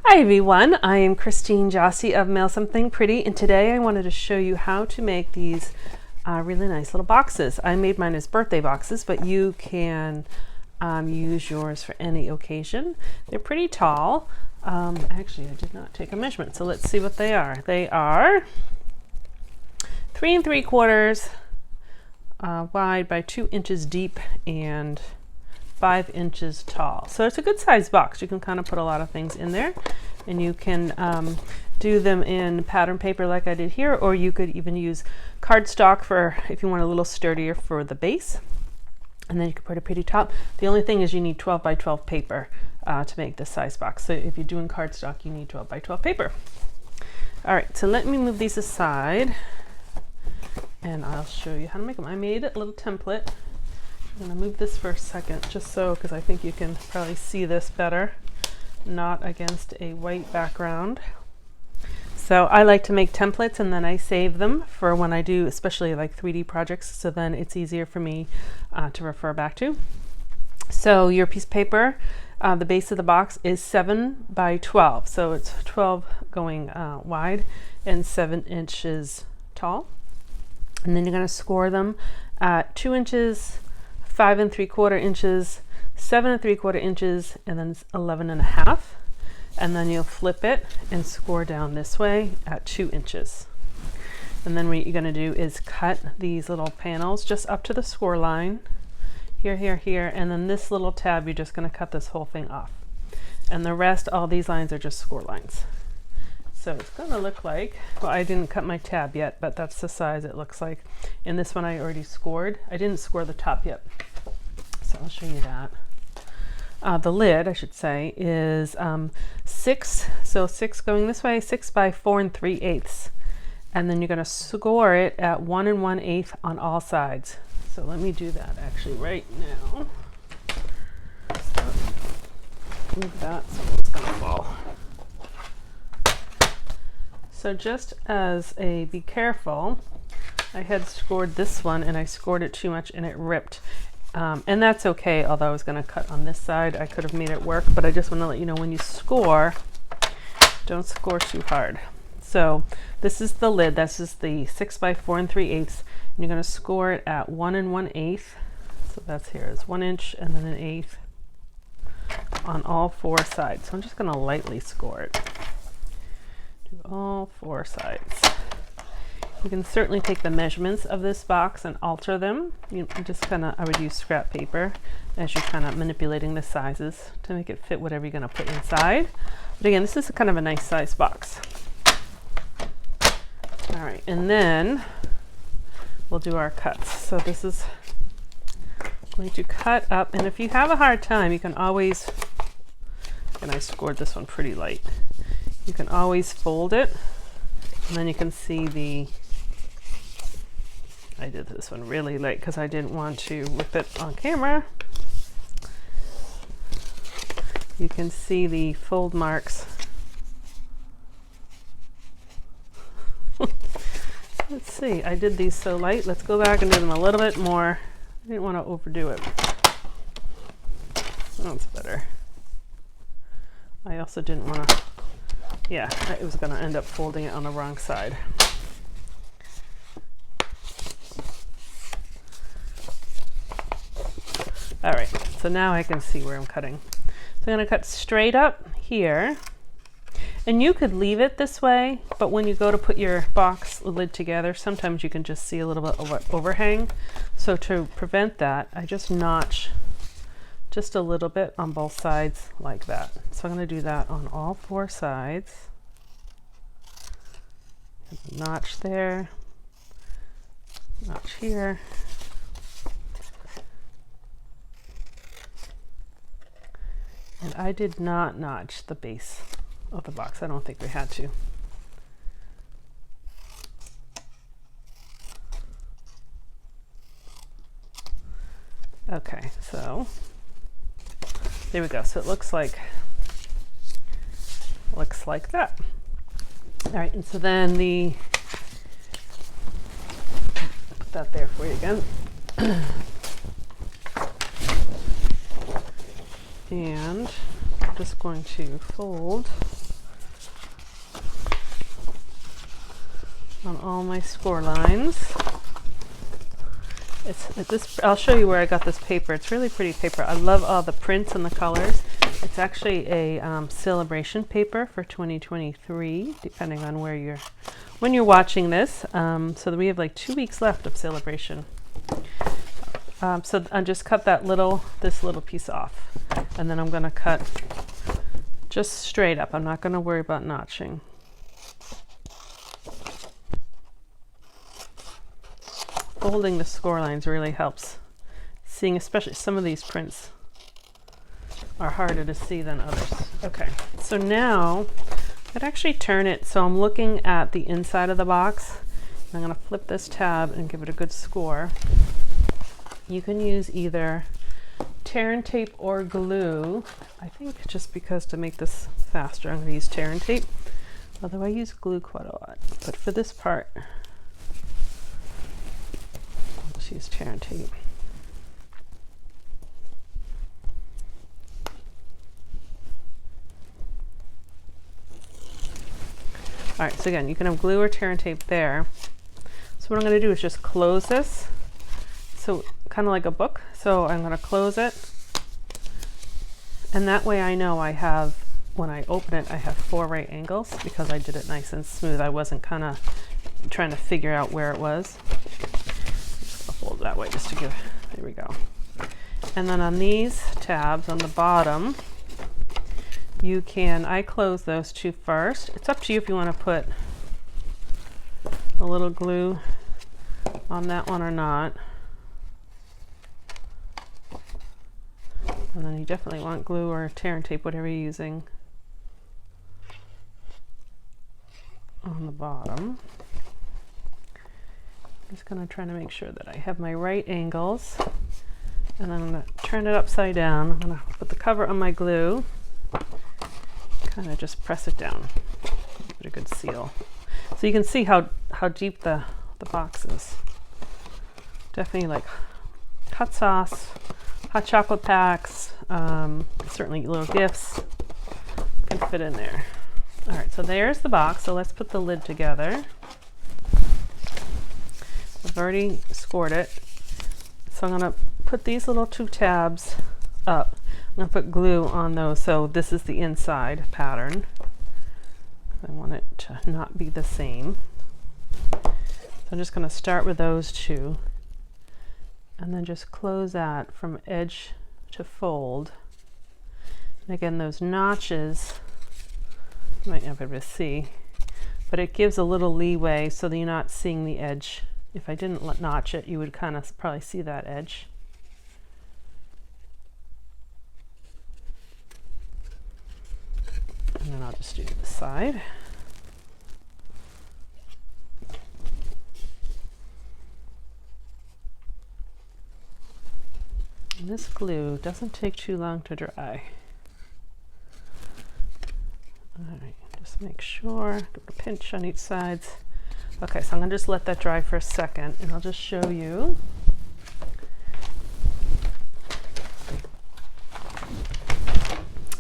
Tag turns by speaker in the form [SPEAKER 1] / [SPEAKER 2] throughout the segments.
[SPEAKER 1] Hi everyone, I am Christine Jossi of Mail Something Pretty, and today I wanted to show you how to make these really nice little boxes. I made mine as birthday boxes, but you can use yours for any occasion. They're pretty tall. Actually, I did not take a measurement, so let's see what they are. They are 3 3/4 wide by 2 inches deep and 5 inches tall. So it's a good size box. You can kind of put a lot of things in there, and you can do them in pattern paper like I did here, or you could even use cardstock for if you want a little sturdier for the base, and then you can put a pretty top. The only thing is you need 12 by 12 paper to make this size box. So if you're doing cardstock, you need 12 by 12 paper. All right, so let me move these aside and I'll show you how to make them. I made a little template. I'm going to move this for a second just so, because I think you can probably see this better, not against a white background. So I like to make templates and then I save them for when I do, especially like 3D projects, so then it's easier for me to refer back to. So your piece of paper, the base of the box is 7 by 12, so it's 12 going wide and 7 inches tall. And then you're going to score them at 2 inches, 5 3/4 inches, 7 3/4 inches, and then 11.5. And then you'll flip it and score down this way at 2 inches. And then what you're going to do is cut these little panels just up to the score line, here, here, here, and then this little tab, you're just going to cut this whole thing off. And the rest, all these lines are just score lines. So it's going to look like, well, I didn't cut my tab yet, but that's the size it looks like. And this one I already scored. I didn't score the top yet, so I'll show you that. The lid, I should say, is 6, so 6 going this way, 6 by 4 3/8. And then you're going to score it at 1 1/8 on all sides. So let me do that actually right now. Move that so it's going to fall. So just as a be careful, I had scored this one and I scored it too much and it ripped. And that's okay, although I was going to cut on this side. I could have made it work, but I just want to let you know when you score, don't score too hard. So this is the lid. This is the 6 by 4 3/8. And you're going to score it at 1 1/8. So that's here is 1 inch and then 1/8 on all 4 sides. So I'm just going to lightly score it. All 4 sides. You can certainly take the measurements of this box and alter them. You just kind of, I would use scrap paper as you're kind of manipulating the sizes to make it fit whatever you're going to put inside. But again, this is kind of a nice size box. All right, and then we'll do our cuts. So this is going to cut up, and if you have a hard time, you can always, and I scored this one pretty light. You can always fold it, and then you can see the, I did this one really light because I didn't want to rip it on camera. You can see the fold marks. Let's see, I did these so light. Let's go back and do them a little bit more. I didn't want to overdo it. That's better. I also didn't want to, yeah, it was going to end up folding it on the wrong side. All right, so now I can see where I'm cutting. So I'm going to cut straight up here, and you could leave it this way, but when you go to put your box lid together, sometimes you can just see a little bit of overhang. So to prevent that, I just notch just a little bit on both sides like that. So I'm going to do that on all 4 sides. Notch there, notch here. And I did not notch the base of the box. I don't think we had to. Okay, so there we go. So it looks like that. All right, and so then put that there for you again. And I'm just going to fold on all my score lines. I'll show you where I got this paper. It's really pretty paper. I love all the prints and the colors. It's actually a Sale-a-bration paper for 2023, depending on when you're watching this. So that we have like 2 weeks left of Sale-a-bration. So I just cut this little piece off, and then I'm going to cut just straight up. I'm not going to worry about notching. Folding the score lines really helps. Seeing, especially some of these prints are harder to see than others. Okay, so now I'd actually turn it so I'm looking at the inside of the box. I'm going to flip this tab and give it a good score. You can use either tear and tape or glue. I think just because to make this faster, I'm going to use tear and tape, although I use glue quite a lot. But for this part, use tear and tape. All right, so again, you can have glue or tear and tape there. So what I'm going to do is just close this. So kind of like a book. So I'm going to close it. And that way I know when I open it, I have 4 right angles because I did it nice and smooth. I wasn't kind of trying to figure out where it was. Fold that way just to give, there we go. And then on these tabs on the bottom, I close those 2 first. It's up to you if you want to put a little glue on that one or not. And then you definitely want glue or tear and tape, whatever you're using, on the bottom. Just going to try to make sure that I have my right angles, and I'm going to turn it upside down. I'm going to put the cover on my glue, kind of just press it down, give it a good seal. So you can see how deep the box is. Definitely like hot sauce, hot chocolate packs, certainly little gifts can fit in there. All right, so there's the box. So let's put the lid together. I've already scored it. So I'm going to put these little 2 tabs up. I'm going to put glue on those. So this is the inside pattern. I want it to not be the same. So I'm just going to start with those 2 and then just close that from edge to fold. And again, those notches, you might not be able to see, but it gives a little leeway so that you're not seeing the edge. If I didn't notch it, you would kind of probably see that edge. And then I'll just do the side. And this glue doesn't take too long to dry. All right, just make sure, give it a pinch on each side. Okay, so I'm going to just let that dry for a second, and I'll just show you.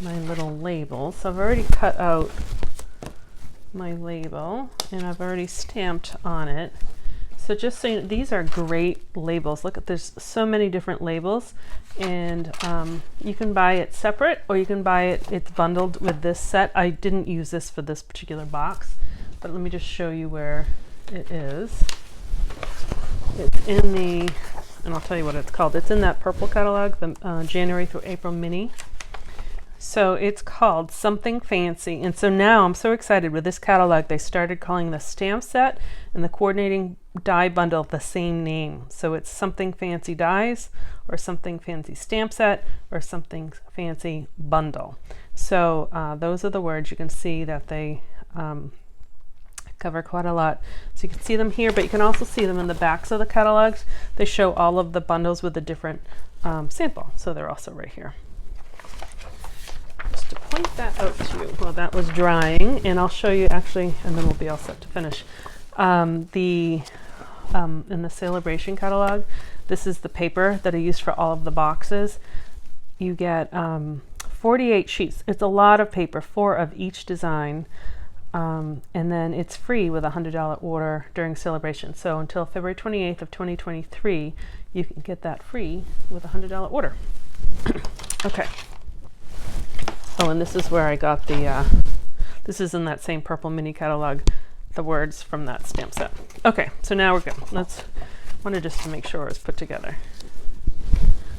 [SPEAKER 1] My little label. So I've already cut out my label, and I've already stamped on it. So just so you know, these are great labels. Look at, there's so many different labels, and you can buy it separate, or you can buy it's bundled with this set. I didn't use this for this particular box, but let me just show you where it is. It's in the, and I'll tell you what it's called. It's in that purple catalog, the January through April mini. So it's called Something Fancy. And so now I'm so excited with this catalog. They started calling the stamp set and the coordinating die bundle the same name. So it's Something Fancy Dies, or Something Fancy Stamp Set, or Something Fancy Bundle. So those are the words. You can see that they cover quite a lot. So you can see them here, but you can also see them in the backs of the catalogs. They show all of the bundles with a different sample. So they're also right here. Just to point that out to you while that was drying, and I'll show you actually, and then we'll be all set to finish. In the Sale-a-bration catalog, this is the paper that I used for all of the boxes. You get 48 sheets. It's a lot of paper, 4 of each design. And then it's free with a $100 order during Sale-a-bration. So until February 28th of 2023, you can get that free with a $100 order. Okay. Oh, and this is where I got the, this is in that same purple mini catalog, the words from that stamp set. Okay, so now we're good. Wanted just to make sure it's put together,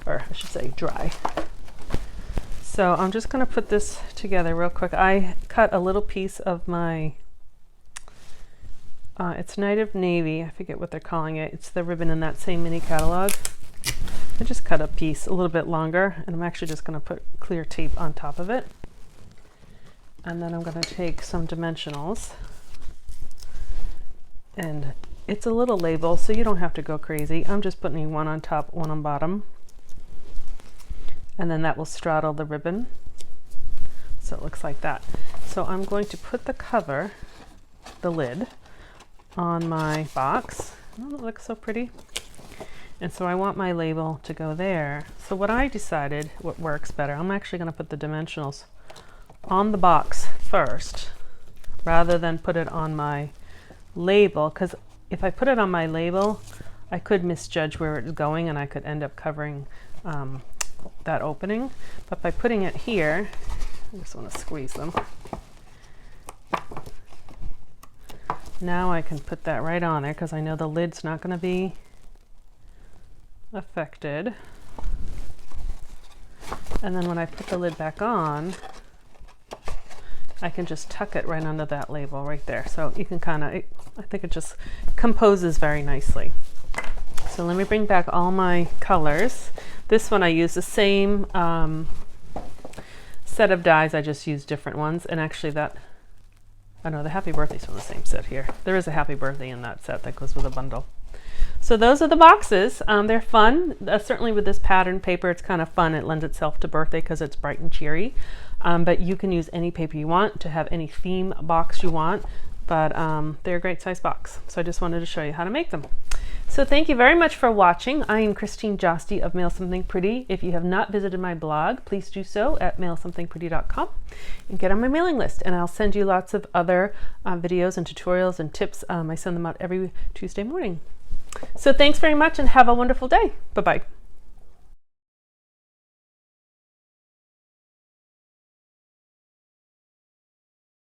[SPEAKER 1] or I should say dry. So I'm just going to put this together real quick. I cut a little piece of my, it's Native Navy, I forget what they're calling it. It's the ribbon in that same mini catalog. I just cut a piece a little bit longer, and I'm actually just going to put clear tape on top of it. And then I'm going to take some dimensionals, and it's a little label, so you don't have to go crazy. I'm just putting one on top, one on bottom. And then that will straddle the ribbon. So it looks like that. So I'm going to put the cover, the lid, on my box. Oh, it looks so pretty. And so I want my label to go there. So what I decided, what works better, I'm actually going to put the dimensionals on the box first, rather than put it on my label, because if I put it on my label, I could misjudge where it's going and I could end up covering that opening. But by putting it here, I just want to squeeze them. Now I can put that right on there because I know the lid's not going to be affected. And then when I put the lid back on, I can just tuck it right under that label right there. So you can kind of, I think it just composes very nicely. So let me bring back all my colors. This one I use the same set of dies, I just use different ones. And actually that, I know the Happy Birthday's from the same set here. There is a Happy Birthday in that set that goes with a bundle. So those are the boxes. They're fun. Certainly with this pattern paper, it's kind of fun. It lends itself to birthday because it's bright and cheery. But you can use any paper you want to have any theme box you want. But they're a great size box. So I just wanted to show you how to make them. So thank you very much for watching. I am Christine Josti of Mail Something Pretty. If you have not visited my blog, please do so at mailsomethingpretty.com and get on my mailing list. And I'll send you lots of other videos and tutorials and tips. I send them out every Tuesday morning. So thanks very much and have a wonderful day. Bye-bye.